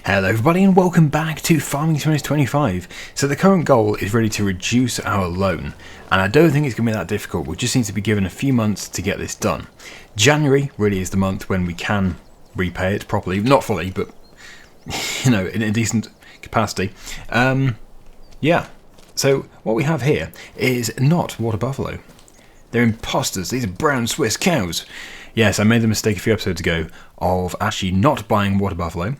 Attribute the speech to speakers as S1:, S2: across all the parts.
S1: Hello everybody and welcome back to Farming 2025. So the current goal is really to reduce our loan, and I don't think it's going to be that difficult. We just need to be given a few months to get this done. January really is the month when we can repay it properly, not fully, but in a decent capacity. Yeah, so what we have here is not water buffalo. They're imposters. These are brown Swiss cows. Yes, I made the mistake a few episodes ago of actually not buying water buffalo.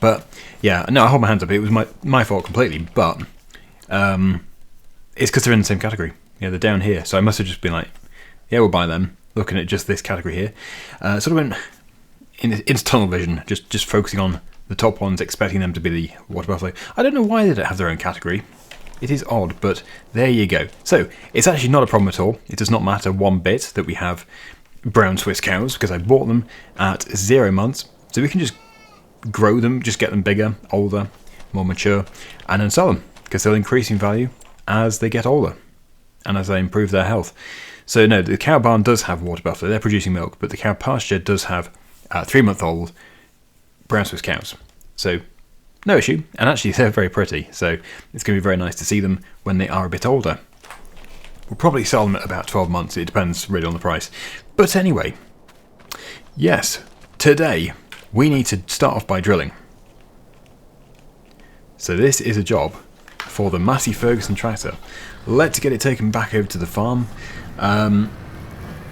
S1: But yeah, no, I hold my hands up. It was my fault completely. But it's because they're in the same category. Yeah, they're down here. So I must have just been like, yeah, we'll buy them. Looking at just this category here, sort of went into tunnel vision, just focusing on the top ones, expecting them to be the water buffalo. I don't know why they don't have their own category. It is odd, but there you go. So it's actually not a problem at all. It does not matter one bit that we have brown Swiss cows, because I bought them at 0 months, so we can just grow them, just get them bigger, older, more mature, and then sell them, because they'll increase in value as they get older and as they improve their health. So no, the cow barn does have water buffalo, they're producing milk, but the cow pasture does have 3-month-old brown Swiss cows. So no issue, and actually they're very pretty, so it's going to be very nice to see them when they are a bit older. We'll probably sell them at about 12 months, it depends really on the price. But anyway, yes, today we need to start off by drilling. So this is a job for the Massey Ferguson tractor. Let's get it taken back over to the farm.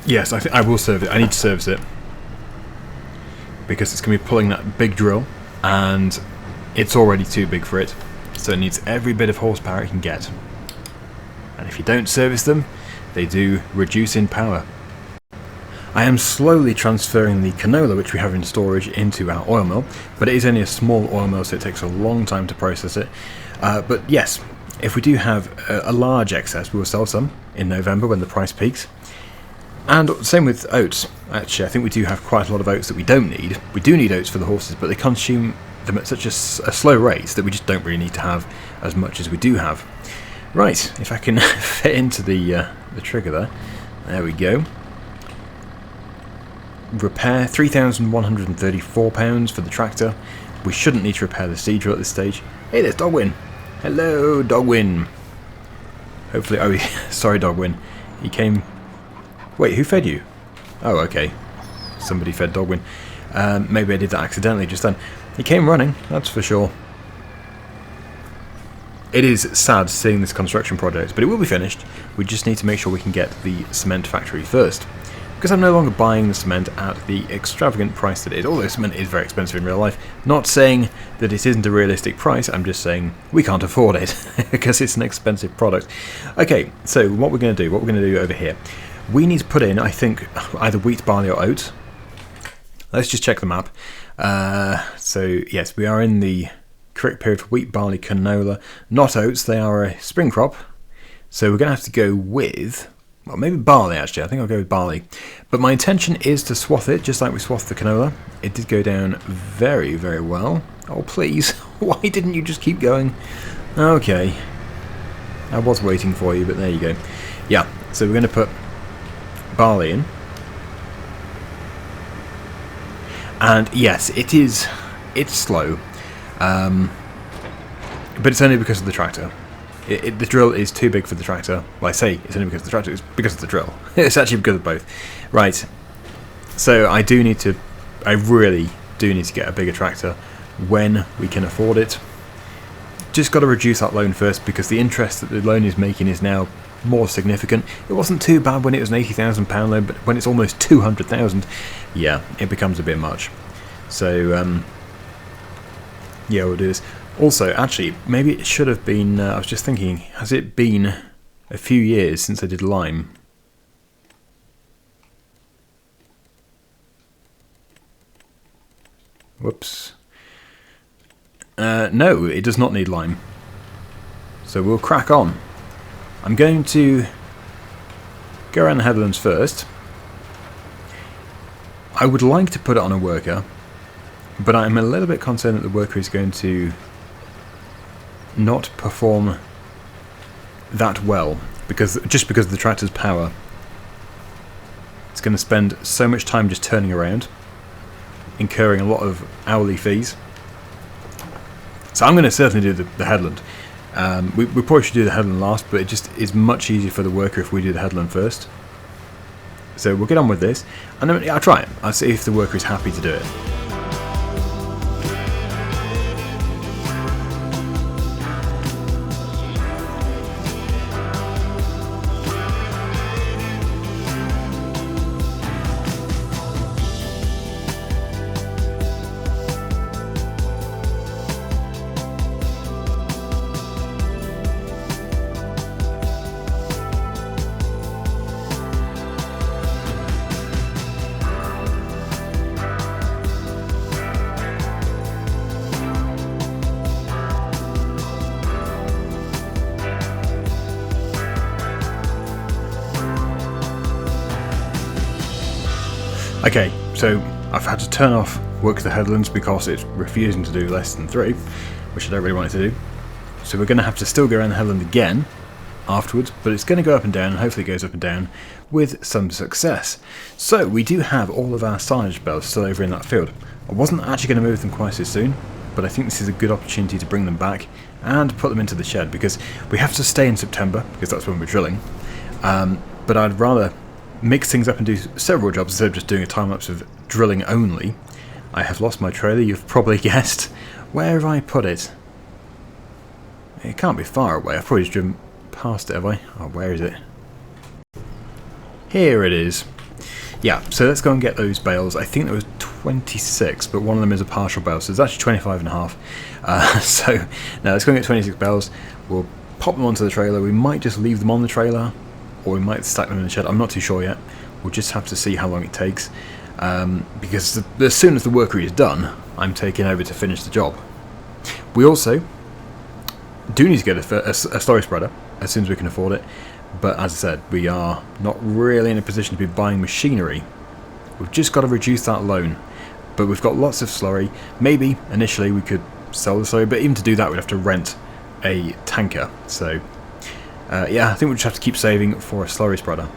S1: Yes, I think I will service it. I need to service it because it's going to be pulling that big drill, and it's already too big for it. So it needs every bit of horsepower it can get. And if you don't service them, they do reduce in power. I am slowly transferring the canola which we have in storage into our oil mill, but it is only a small oil mill, so it takes a long time to process it. But yes, if we do have a large excess, we will sell some in November when the price peaks. And same with oats. Actually, I think we do have quite a lot of oats that we don't need. We do need oats for the horses, but they consume them at such a slow rate that we just don't really need to have as much as we do have. Right, if I can fit into the trigger there. There we go. Repair, £3,134 for the tractor. We shouldn't need to repair the seed drill at this stage. Hey, there's Daggerwin. Hello, Daggerwin. Hopefully, oh, sorry, Daggerwin. He came... Wait, who fed you? Oh, okay. Somebody fed Daggerwin. Maybe I did that accidentally just then. He came running, that's for sure. It is sad seeing this construction project, but it will be finished. We just need to make sure we can get the cement factory first, because I'm no longer buying the cement at the extravagant price that it is, although cement is very expensive in real life. Not saying that it isn't a realistic price, I'm just saying we can't afford it, because it's an expensive product. Okay, so what we're going to do over here, we need to put in, I think, either wheat, barley or oats. Let's just check the map. So yes, we are in the correct period for wheat, barley, canola, not oats. They are a spring crop, so we're going to have to go with, well, maybe barley actually. I think I'll go with barley, but my intention is to swath it just like we swathed the canola. It did go down very, very well. Oh please, why didn't you just keep going? Okay, I was waiting for you, but there you go. Yeah, so we're going to put barley in, and yes, it's slow. But it's only because of the tractor. The drill is too big for the tractor. Well, I say it's only because of the tractor, it's because of the drill. It's actually because of both. Right, so I really do need to get a bigger tractor when we can afford it. Just got to reduce that loan first, because the interest that the loan is making is now more significant. It wasn't too bad when it was an £80,000 loan, but when it's almost 200,000, yeah, it becomes a bit much. So, yeah, we'll do this. Also, actually, maybe it should have been... I was just thinking, has it been a few years since I did lime? Whoops. No, it does not need lime. So we'll crack on. I'm going to go around the headlands first. I would like to put it on a worker, but I'm a little bit concerned that the worker is going to not perform that well, because of the tractor's power. It's going to spend so much time just turning around, incurring a lot of hourly fees, So I'm going to certainly do the headland. We probably should do the headland last, but it just is much easier for the worker if we do the headland first. So we'll get on with this, and then I'll try it. I'll see if the worker is happy to do it. Okay, so I've had to turn off work the headlands because it's refusing to do less than 3, which I don't really want it to do. So we're going to have to still go around the headland again afterwards, but it's going to go up and down, and hopefully it goes up and down with some success. So we do have all of our silage bells still over in that field. I wasn't actually going to move them quite so soon, but I think this is a good opportunity to bring them back and put them into the shed, because we have to stay in September, because that's when we're drilling. But I'd rather mix things up and do several jobs instead of just doing a time-lapse of drilling only. I have lost my trailer, you've probably guessed. Where have I put it? It can't be far away, I've probably just driven past it, have I? Oh, where is it? Here it is. Yeah, so let's go and get those bales. I think there was 26, but one of them is a partial bale, so it's actually 25 and a half. So now let's go and get 26 bales. We'll pop them onto the trailer. We might just leave them on the trailer, or we might stack them in the shed. I'm not too sure yet. We'll just have to see how long it takes, because as soon as the worker is done, I'm taking over to finish the job. We also do need to get a slurry spreader as soon as we can afford it, but as I said, we are not really in a position to be buying machinery. We've just got to reduce that loan, but we've got lots of slurry. Maybe initially we could sell the slurry, but even to do that we'd have to rent a tanker. So yeah, I think we'll just have to keep saving for a slurry spreader.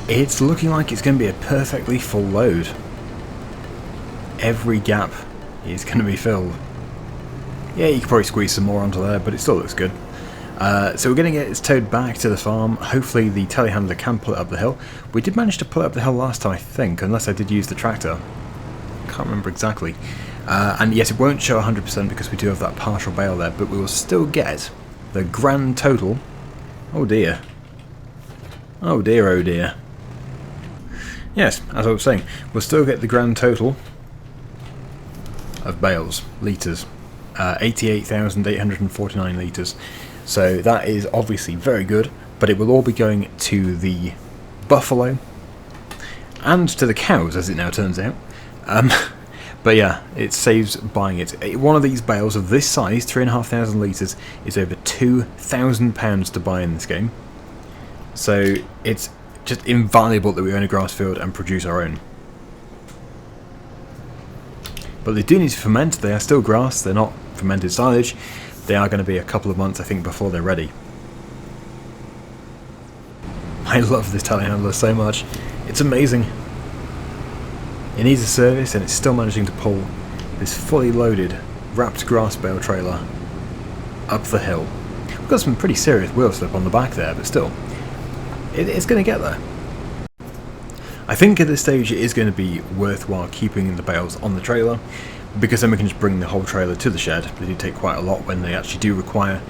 S1: It's looking like it's going to be a perfectly full load. Every gap is going to be filled. Yeah, you could probably squeeze some more onto there, but it still looks good. So we're going to get it towed back to the farm. Hopefully the telehandler can pull it up the hill. We did manage to pull it up the hill last time, I think, unless I did use the tractor. Can't remember exactly. And yes, it won't show 100% because we do have that partial bale there, but we will still get the grand total. Oh dear. Oh dear, oh dear. Yes, as I was saying, we'll still get the grand total of bales, litres, 88,849 litres. So that is obviously very good, but it will all be going to the buffalo and to the cows, as it now turns out. But yeah, it saves buying it. One of these bales of this size, 3,500 litres, is over £2,000 to buy in this game. So it's just invaluable that we own a grass field and produce our own. But they do need to ferment. They are still grass. They're not fermented silage. They are going to be a couple of months, I think, before they're ready. I love this telehandler so much. It's amazing. It needs a service and it's still managing to pull this fully loaded, wrapped grass bale trailer up the hill. We've got some pretty serious wheel slip on the back there, but still, it's going to get there. I think at this stage it is going to be worthwhile keeping the bales on the trailer, because then we can just bring the whole trailer to the shed. They do take quite a lot when they actually do require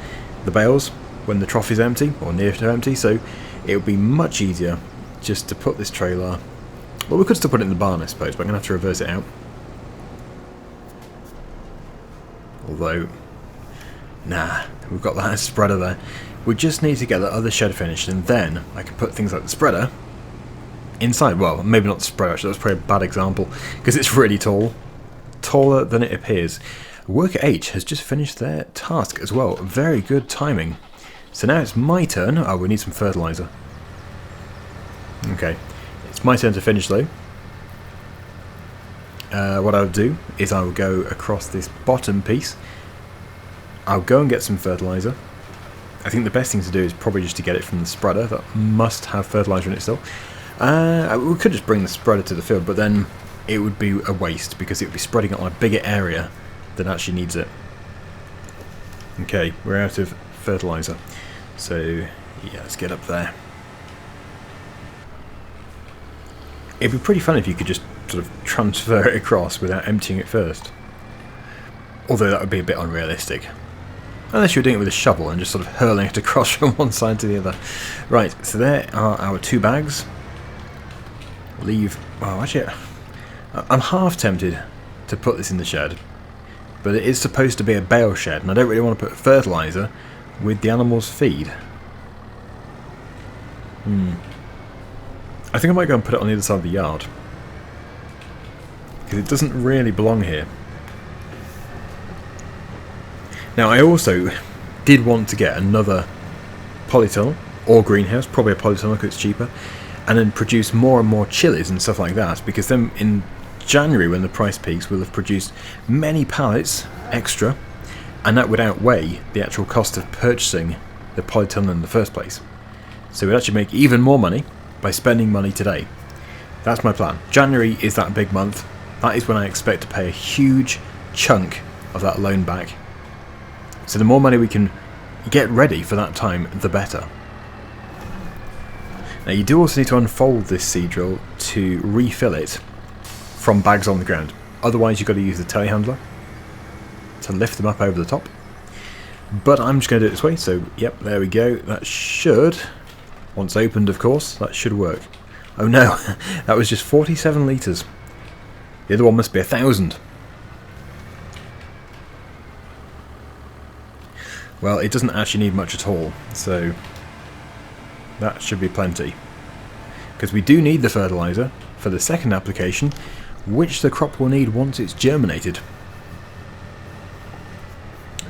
S1: the bales, when the trough is empty, or near to empty, so it would be much easier just to put this trailer... Well, we could still put it in the barn, I suppose, but I'm going to have to reverse it out. Although, nah, we've got that spreader there. We just need to get the other shed finished, and then I can put things like the spreader inside. Well, maybe not the spreader, actually, that's probably a bad example, because it's really tall. Taller than it appears. Worker H has just finished their task as well. Very good timing. So now it's my turn. Oh, we need some fertilizer. Okay. It's my turn to finish, though. What I'll do is I'll go across this bottom piece. I'll go and get some fertilizer. I think the best thing to do is probably just to get it from the spreader. That must have fertilizer in it still. We could just bring the spreader to the field, but then it would be a waste because it would be spreading it on a bigger area than actually needs it. Okay, we're out of fertilizer. So, yeah, let's get up there. It'd be pretty fun if you could just sort of transfer it across without emptying it first. Although that would be a bit unrealistic. Unless you're doing it with a shovel and just sort of hurling it across from one side to the other. Right, so there are our 2 bags. Leave... Oh, actually, I'm half tempted to put this in the shed. But it is supposed to be a bale shed, and I don't really want to put fertiliser with the animals' feed. I think I might go and put it on the other side of the yard. Because it doesn't really belong here. Now, I also did want to get another polytunnel, or greenhouse, probably a polytunnel because it's cheaper, and then produce more and more chilies and stuff like that, because then in January, when the price peaks, we'll have produced many pallets extra, and that would outweigh the actual cost of purchasing the polytunnel in the first place. So we'd actually make even more money by spending money today. That's my plan. January is that big month. That is when I expect to pay a huge chunk of that loan back. So the more money we can get ready for that time, the better. Now you do also need to unfold this seed drill to refill it from bags on the ground. Otherwise you've got to use the telehandler to lift them up over the top. But I'm just going to do it this way, so yep, there we go. That should, once opened of course, that should work. Oh no, that was just 47 litres. The other one must be 1,000. Well, it doesn't actually need much at all, so that should be plenty. Because we do need the fertiliser for the second application, which the crop will need once it's germinated.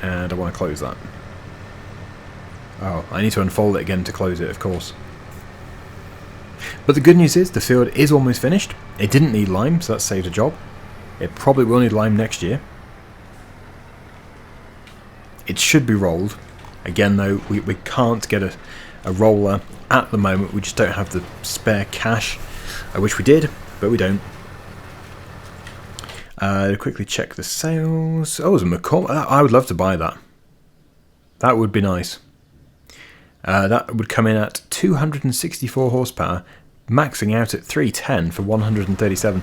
S1: And I want to close that. Oh, I need to unfold it again to close it, of course. But the good news is the field is almost finished. It didn't need lime, so that saved a job. It probably will need lime next year. It should be rolled. Again though, we can't get a roller at the moment. We just don't have the spare cash. I wish we did, but we don't. Quickly check the sales. Oh, there's a McCall. I would love to buy that. That would be nice. That would come in at 264 horsepower, maxing out at 310 for 137.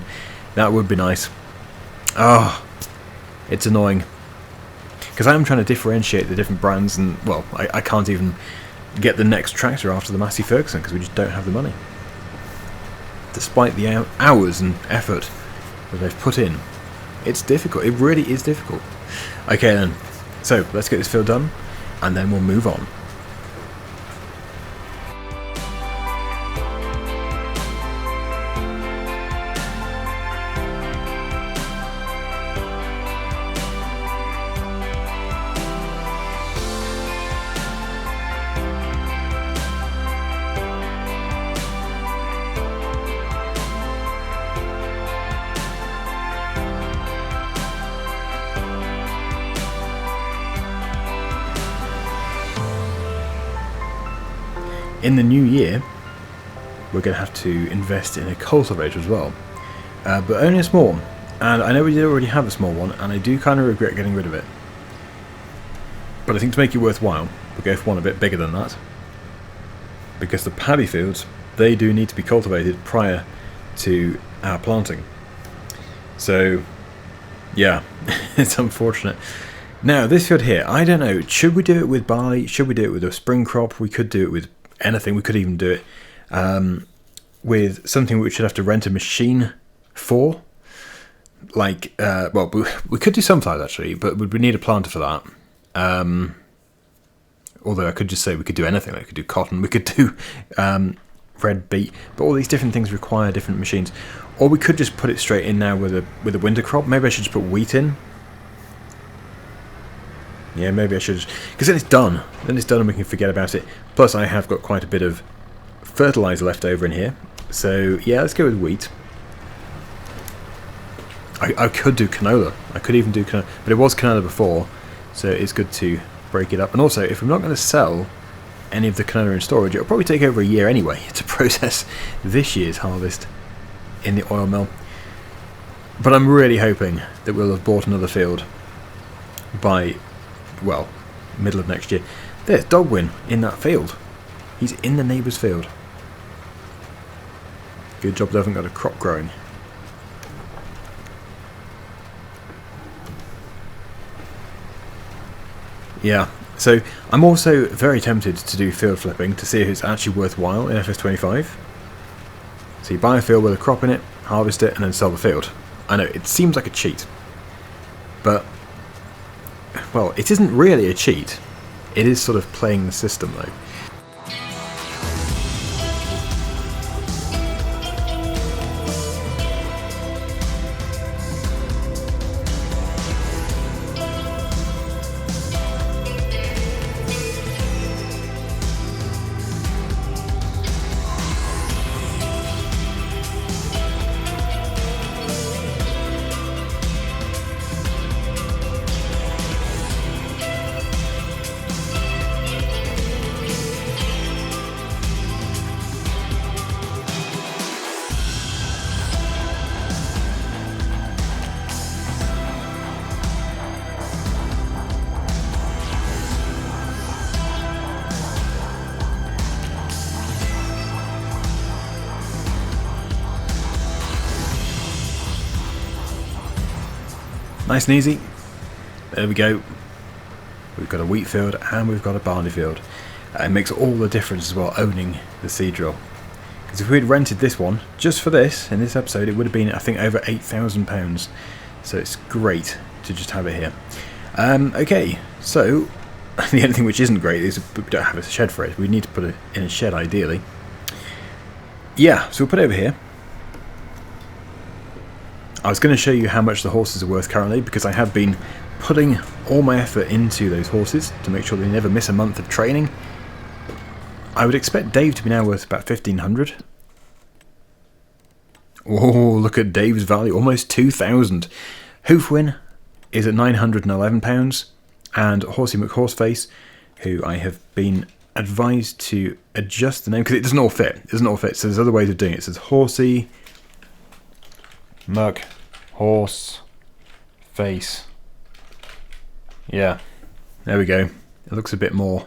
S1: That would be nice. Oh, it's annoying. Because I'm trying to differentiate the different brands, and, well, I can't even get the next tractor after the Massey Ferguson because we just don't have the money. Despite the hours and effort that they've put in. It's difficult. It really is difficult. Okay then, so let's get this field done, and then we'll move on. in the new year, we're going to have to invest in a cultivator as well. But only a small one. And I know we did already have a small one, and I do kind of regret getting rid of it. But I think to make it worthwhile, we'll go for one a bit bigger than that. Because the paddy fields, they do need to be cultivated prior to our planting. So, yeah, it's unfortunate. Now, this field here, I don't know, should we do it with barley? Should we do it with a spring crop? We could do it with anything. We could even do it with something we should have to rent a machine for. Like, well, we could do sunflowers actually, but we need a planter for that. Although I could just say we could do anything. Like we could do cotton, we could do red beet, but all these different things require different machines. Or we could just put it straight in now with a winter crop. Maybe I should just put wheat in. Yeah, maybe I should, because then it's done. Then it's done and we can forget about it. Plus I have got quite a bit of fertilizer left over in here. So yeah, let's go with wheat. I could do canola. I could even do canola, but it was canola before, so it's good to break it up. And also, if I'm not going to sell any of the canola in storage, it'll probably take over a year anyway to process this year's harvest in the oil mill. But I'm really hoping that we'll have bought another field by, well, middle of next year. There's Daggerwin in that field. He's in the neighbour's field. Good job they haven't got a crop growing. Yeah, so I'm also very tempted to do field flipping to see if it's actually worthwhile in FS25. So you buy a field with a crop in it, harvest it, and then sell the field. I know, it seems like a cheat, but, well, it isn't really a cheat. It is sort of playing the system, though. Nice and easy. There we go. We've got a wheat field and we've got a barley field. It makes all the difference as well owning the seed drill. Because if we'd rented this one just for this in this episode, it would have been, I think, over £8,000. So it's great to just have it here. Okay, so the only thing which isn't great is we don't have a shed for it. We need to put it in a shed ideally. Yeah, so we'll put it over here. I was going to show you how much the horses are worth currently, because I have been putting all my effort into those horses to make sure they never miss a month of training. I would expect Dave to be now worth about 1,500. Oh, look at Dave's value, almost 2,000. Hoofwin is at £911, and Horsey McHorseface, who I have been advised to adjust the name, because it doesn't all fit. It doesn't all fit, so there's other ways of doing it. It says Horsey Muck Horse Face. Yeah, there we go. It looks a bit more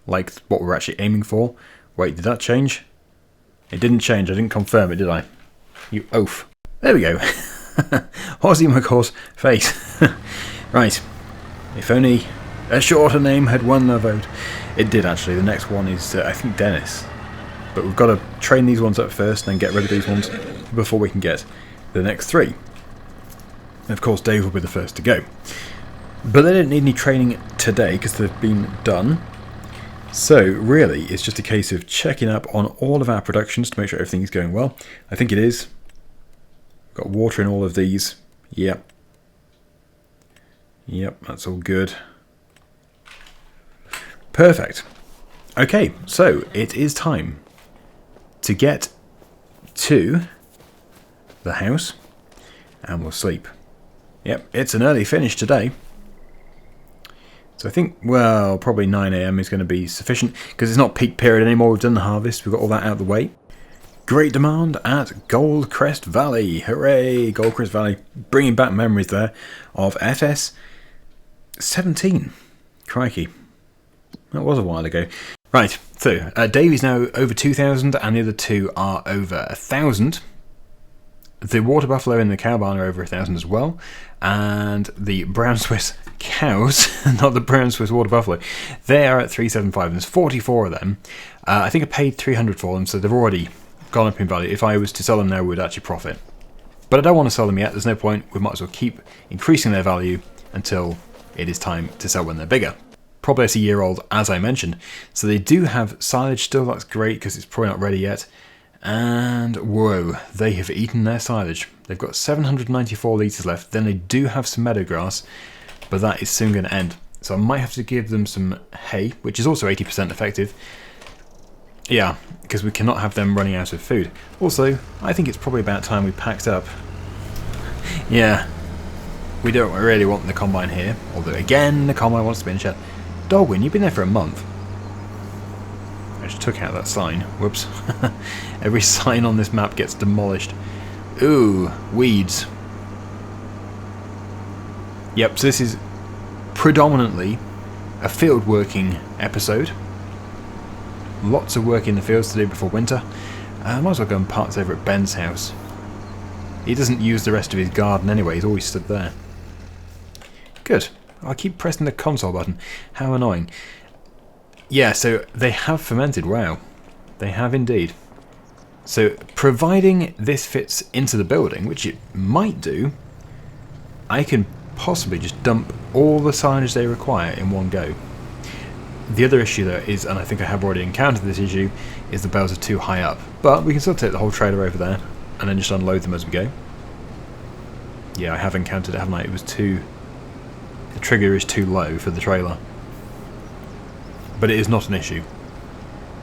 S1: like what we're actually aiming for. Wait, did that change? It didn't change. I didn't confirm it, did I? You oaf. There we go. Horsey McHorse Face. Right. If only a shorter name had won the vote. It did actually. The next one is, I think, Dennis. But we've got to train these ones up first and then get rid of these ones before we can get the next three. And of course, Dave will be the first to go. But they don't need any training today because they've been done. So really, it's just a case of checking up on all of our productions to make sure everything is going well. I think it is. Got water in all of these. Yep. Yep, that's all good. Perfect. Okay, so it is time to get to the house and we'll sleep. Yep, it's an early finish today. It's So I think, well, probably 9 AM is going to be sufficient, because it's not peak period anymore. We've done the harvest, we've got all that out of the way. Great demand at Goldcrest Valley. Hooray, Goldcrest Valley. Bringing back memories there of FS 17. Crikey. That was a while ago. Right, so Davy's now over 2,000 and the other two are over 1,000. The water buffalo and the cow barn are over 1,000 as well. And the brown Swiss cows, not the brown Swiss water buffalo, they are at 375 and there's 44 of them. I think I paid 300 for them, so they've already gone up in value. If I was to sell them now, we would actually profit. But I don't want to sell them yet. There's no point. We might as well keep increasing their value until it is time to sell when they're bigger. Probably it's a year old, as I mentioned. So they do have silage still. That's great because it's probably not ready yet. And whoa, they have eaten their silage. They've got 794 litres left. Then they do have some meadow grass, but that is soon going to end. So I might have to give them some hay, which is also 80% effective. Yeah, because we cannot have them running out of food. Also, I think it's probably about time we packed up. Yeah, we don't really want the combine here. Although, again, the combine wants to be in the shed. Daggerwin, you've been there for a month. I just took out that sign. Whoops. Every sign on this map gets demolished. Ooh, weeds. Yep, so this is predominantly a field working episode. Lots of work in the fields to do before winter. I might as well go and park over at Ben's house. He doesn't use the rest of his garden anyway, he's always stood there. Good. I keep pressing the console button. How annoying. Yeah, so they have fermented. Wow. They have indeed. So, providing this fits into the building, which it might do, I can possibly just dump all the silage they require in one go. The other issue though is, and I think I have already encountered this issue, is the bales are too high up. But we can still take the whole trailer over there and then just unload them as we go. Yeah, I have encountered it, haven't I? It was too... The trigger is too low for the trailer. But it is not an issue.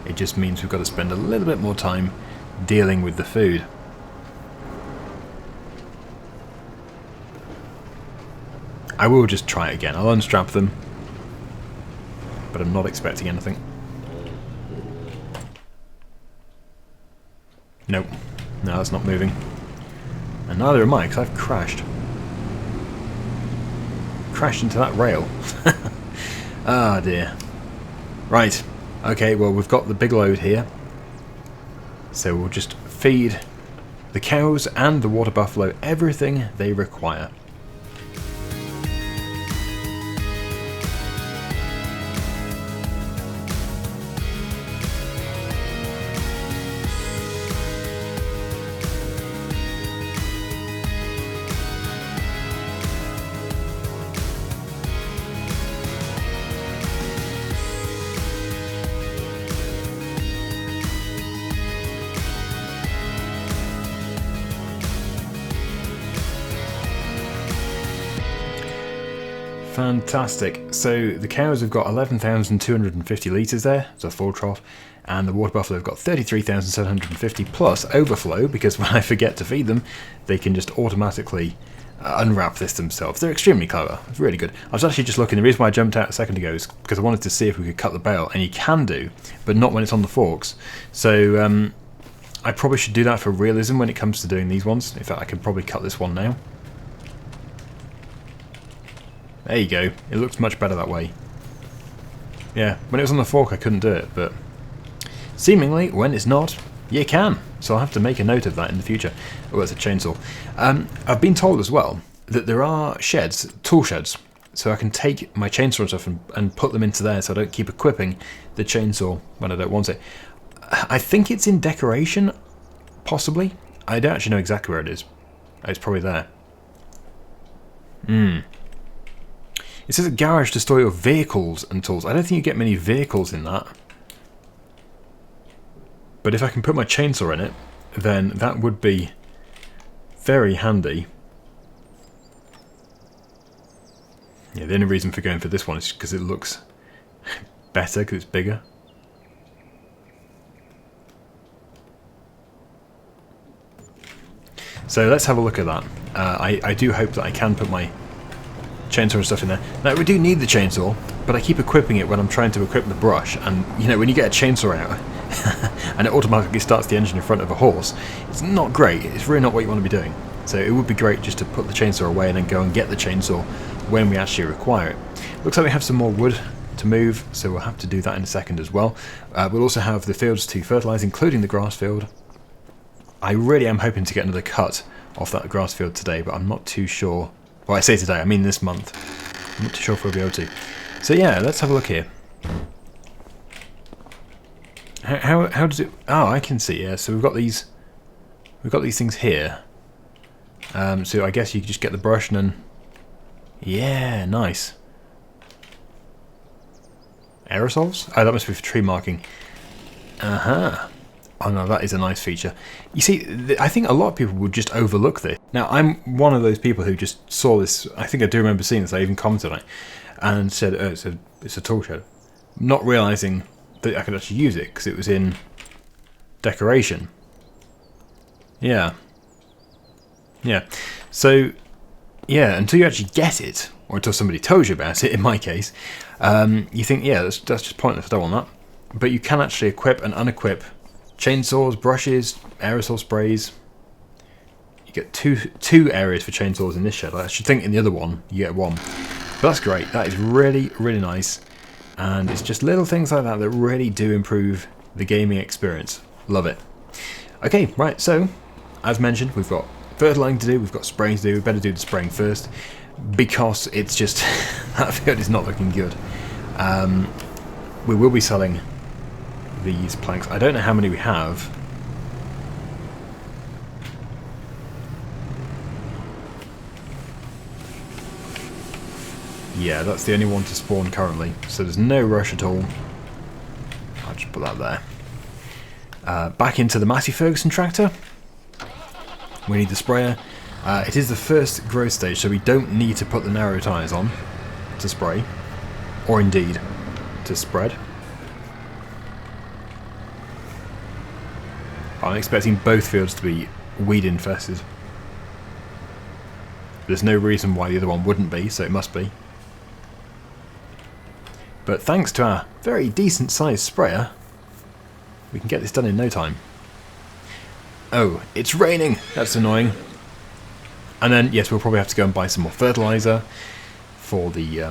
S1: It just means we've got to spend a little bit more time dealing with the food. I will just try it again. I'll unstrap them. But I'm not expecting anything. Nope. No, that's not moving. And neither am I, because I've crashed. Crashed into that rail. Ah, dear. Right. Okay, well, we've got the big load here. So we'll just feed the cows and the water buffalo everything they require. Fantastic. So the cows have got 11,250 litres there, so a full trough, and the water buffalo have got 33,750 plus overflow, because when I forget to feed them, they can just automatically unwrap this themselves. They're extremely clever. It's really good. I was actually just looking, the reason why I jumped out a second ago is because I wanted to see if we could cut the bale, and you can do, but not when it's on the forks. So I probably should do that for realism when it comes to doing these ones. In fact, I can probably cut this one now. There you go. It looks much better that way. Yeah, when it was on the fork I couldn't do it, but seemingly when it's not, you can. So I'll have to make a note of that in the future. Oh, it's a chainsaw. I've been told as well that there are sheds, tool sheds, so I can take my chainsaw and stuff and put them into there so I don't keep equipping the chainsaw when I don't want it. I think it's in decoration, possibly. I don't actually know exactly where it is. It's probably there. It says a garage to store your vehicles and tools. I don't think you get many vehicles in that. But if I can put my chainsaw in it, then that would be very handy. Yeah, the only reason for going for this one is because it looks better, because it's bigger. So let's have a look at that. I do hope that I can put my chainsaw and stuff in there. Now we do need the chainsaw but I keep equipping it when I'm trying to equip the brush, and you know, when you get a chainsaw out and it automatically starts the engine in front of a horse, it's not great. It's really not what you want to be doing. So it would be great just to put the chainsaw away and then go and get the chainsaw when we actually require it. Looks like we have some more wood to move, so we'll have to do that in a second as well. We'll also have the fields to fertilise, including the grass field. I really am hoping to get another cut off that grass field today, but I'm not too sure. Well, I say today, I mean this month. I'm not too sure if we'll be able to. So yeah, let's have a look here. How does it? Oh, I can see. Yeah, so we've got these things here. So I guess you can just get the brush and then. Yeah, nice. Aerosols? Oh, that must be for tree marking. Oh no, that is a nice feature. You see, I think a lot of people would just overlook this. Now, I'm one of those people who just saw this. I think I do remember seeing this. I even commented on it and said, "Oh, it's a tool shed," not realizing that I could actually use it because it was in decoration. Yeah. So, yeah, until you actually get it, or until somebody tells you about it, in my case, you think, yeah, that's just pointless. I don't want that. But you can actually equip and unequip chainsaws, brushes, aerosol sprays. You get two areas for chainsaws in this shed. I should think in the other one you get one. But that's great. That is really, really nice. And it's just little things like that that really do improve the gaming experience. Love it. Okay, right, so, as mentioned, we've got fertilising to do, we've got spraying to do. We better do the spraying first, because it's just, that field is not looking good. We will be selling these planks. I don't know how many we have. Yeah, that's the only one to spawn currently, so there's no rush at all. I'll just put that there. Back into the Massey Ferguson tractor. We need the sprayer. It is the first growth stage, so we don't need to put the narrow tyres on to spray, or indeed to spread. I'm expecting both fields to be weed infested. There's no reason why the other one wouldn't be, so it must be. But thanks to our very decent sized sprayer, we can get this done in no time. Oh, it's raining! That's annoying. And then, yes, we'll probably have to go and buy some more fertiliser for the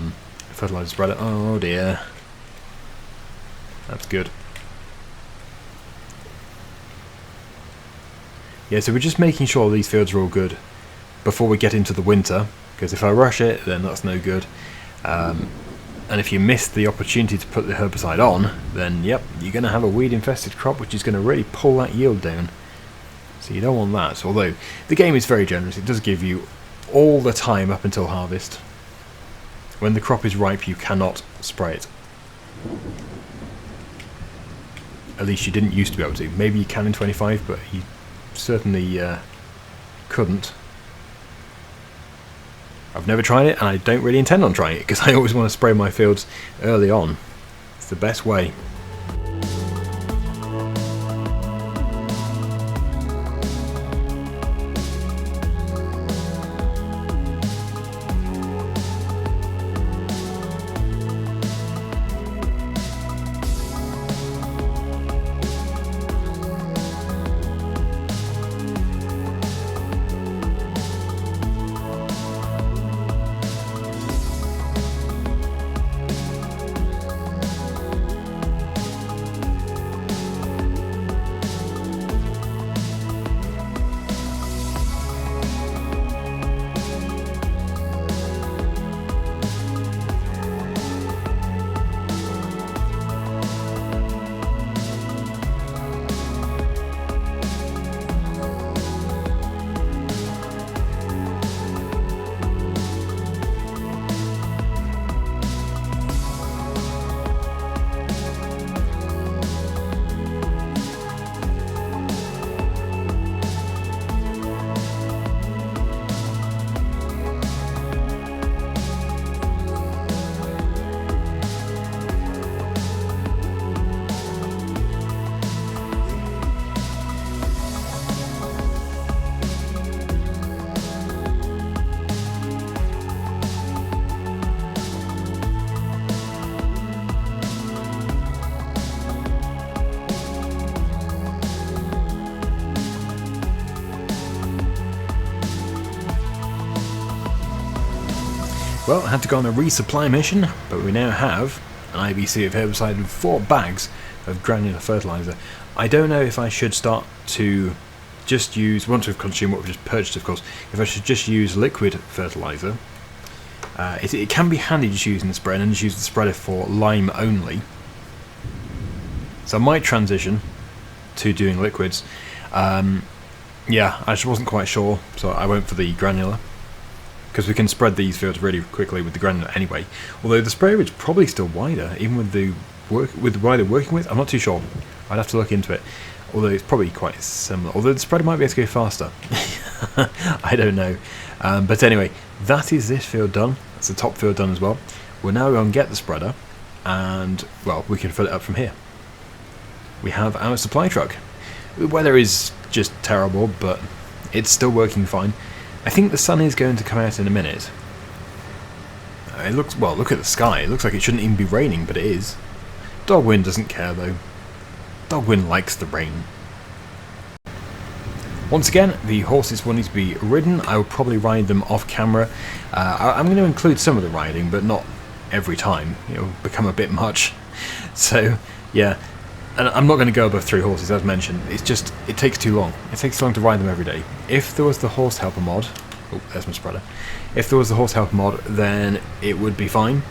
S1: fertiliser spreader. Oh dear. That's good. Yeah, so we're just making sure these fields are all good before we get into the winter, because if I rush it, then that's no good. And if you miss the opportunity to put the herbicide on, then yep, you're going to have a weed-infested crop, which is going to really pull that yield down. So you don't want that. Although the game is very generous, it does give you all the time up until harvest. When the crop is ripe, you cannot spray it. At least you didn't used to be able to. Maybe you can in 25, but you certainly couldn't. I've never tried it, and I don't really intend on trying it, because I always want to spray my fields early on. It's the best way. Well, I had to go on a resupply mission, but we now have an IBC of herbicide and 4 bags of granular fertilizer. I don't know if I should start to just use, once we've consumed what we've just purchased of course, if I should just use liquid fertilizer. It can be handy just using the spread, and just use the spreader for lime only. So I might transition to doing liquids. Yeah, I just wasn't quite sure, so I went for the granular. Because we can spread these fields really quickly with the granular anyway. Although the sprayer is probably still wider, even with the wider working with. I'm not too sure. I'd have to look into it. Although it's probably quite similar. Although the spreader might be able to go faster. I don't know. But anyway, that is this field done. That's the top field done as well. We're now going to get the spreader, and well, we can fill it up from here. We have our supply truck. The weather is just terrible, but it's still working fine. I think the sun is going to come out in a minute. It looks, well, look at the sky. It looks like it shouldn't even be raining, but it is. Daggerwin doesn't care though. Daggerwin likes the rain. Once again, the horses will need to be ridden. I will probably ride them off camera. I'm going to include some of the riding, but not every time. It'll become a bit much. So, yeah. And I'm not going to go above 3 horses, as mentioned. It's just, it takes too long. It takes too long to ride them every day. If there was the horse helper mod, oh, there's my spreader. If there was the horse helper mod, then it would be fine.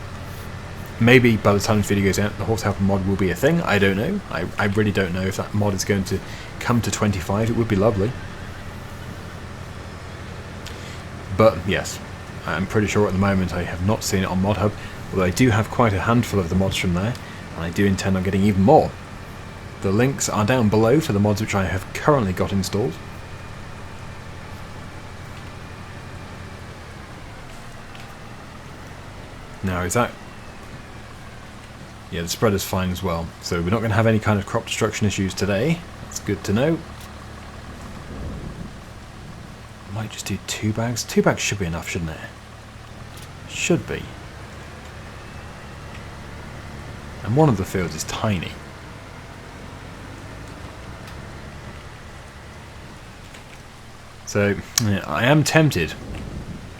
S1: Maybe by the time this video goes out, the horse helper mod will be a thing. I don't know. I really don't know if that mod is going to come to 25. It would be lovely. But yes, I'm pretty sure at the moment I have not seen it on Mod Hub. Although I do have quite a handful of the mods from there, and I do intend on getting even more. The links are down below for the mods which I have currently got installed. Now is that... yeah, the spreader's fine as well. So we're not going to have any kind of crop destruction issues today. That's good to know. Might just do 2 bags. 2 bags should be enough, shouldn't it? Should be. And one of the fields is tiny. So, yeah, I am tempted.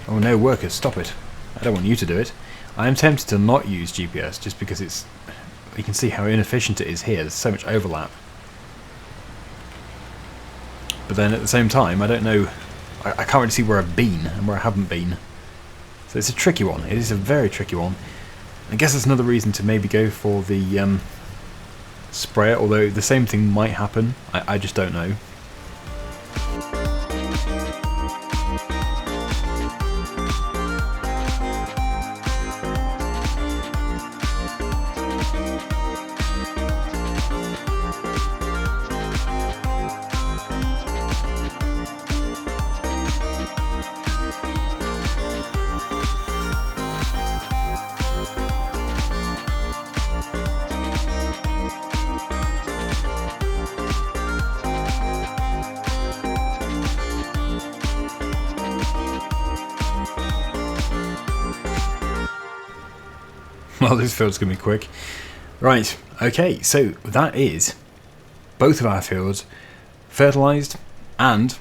S1: Oh no, workers, stop it. I don't want you to do it. I am tempted to not use GPS just because it's... you can see how inefficient it is here. There's so much overlap. But then at the same time, I don't know... I can't really see where I've been and where I haven't been. So it's a tricky one. It is a very tricky one. I guess that's another reason to maybe go for the sprayer, although the same thing might happen. I just don't know. Well, this field's going to be quick. Right, okay, so that is both of our fields fertilised and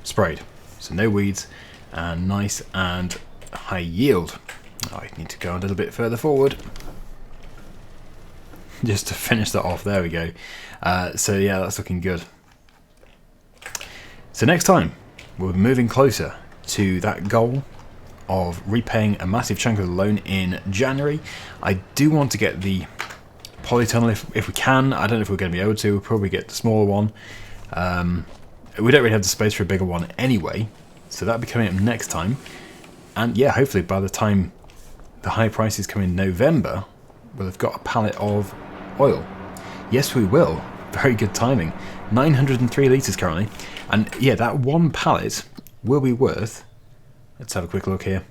S1: sprayed. So no weeds, and nice and high yield. Oh, I need to go a little bit further forward. Just to finish that off, there we go. So yeah, that's looking good. So next time, we'll be moving closer to that goal of repaying a massive chunk of the loan in January. I do want to get the polytunnel if we can. I don't know if we're going to be able to. We'll probably get the smaller one. We don't really have the space for a bigger one anyway, so that'll be coming up next time. And yeah, hopefully by the time the high prices come in November, we'll have got a pallet of oil. Yes, we will. Very good timing. 903 litres currently. And yeah, that one pallet will be worth... let's have a quick look here.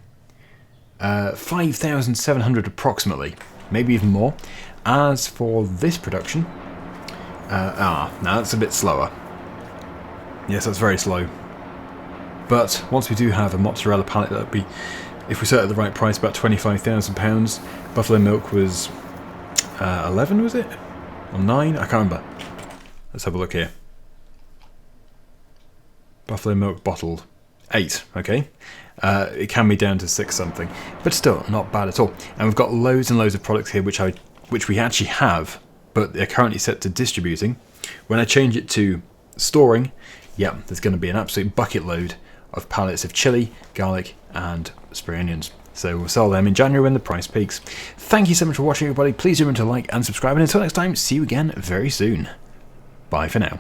S1: 5,700 approximately, maybe even more. As for this production, now that's a bit slower. Yes, that's very slow. But once we do have a mozzarella pallet, that'd be, if we set it at the right price, about £25,000. Buffalo milk was 11, was it? Or 9? I can't remember. Let's have a look here. Buffalo milk bottled. 8, okay. it can be down to 6 something, but still not bad at all. And we've got loads and loads of products here which we actually have, but they're currently set to distributing. When I change it to storing, yeah, there's going to be an absolute bucket load of pallets of chili, garlic, and spring onions. So we'll sell them in January when the price peaks. Thank you so much for watching, everybody. Please remember to like and subscribe, and until next time, see you again very soon. Bye for now.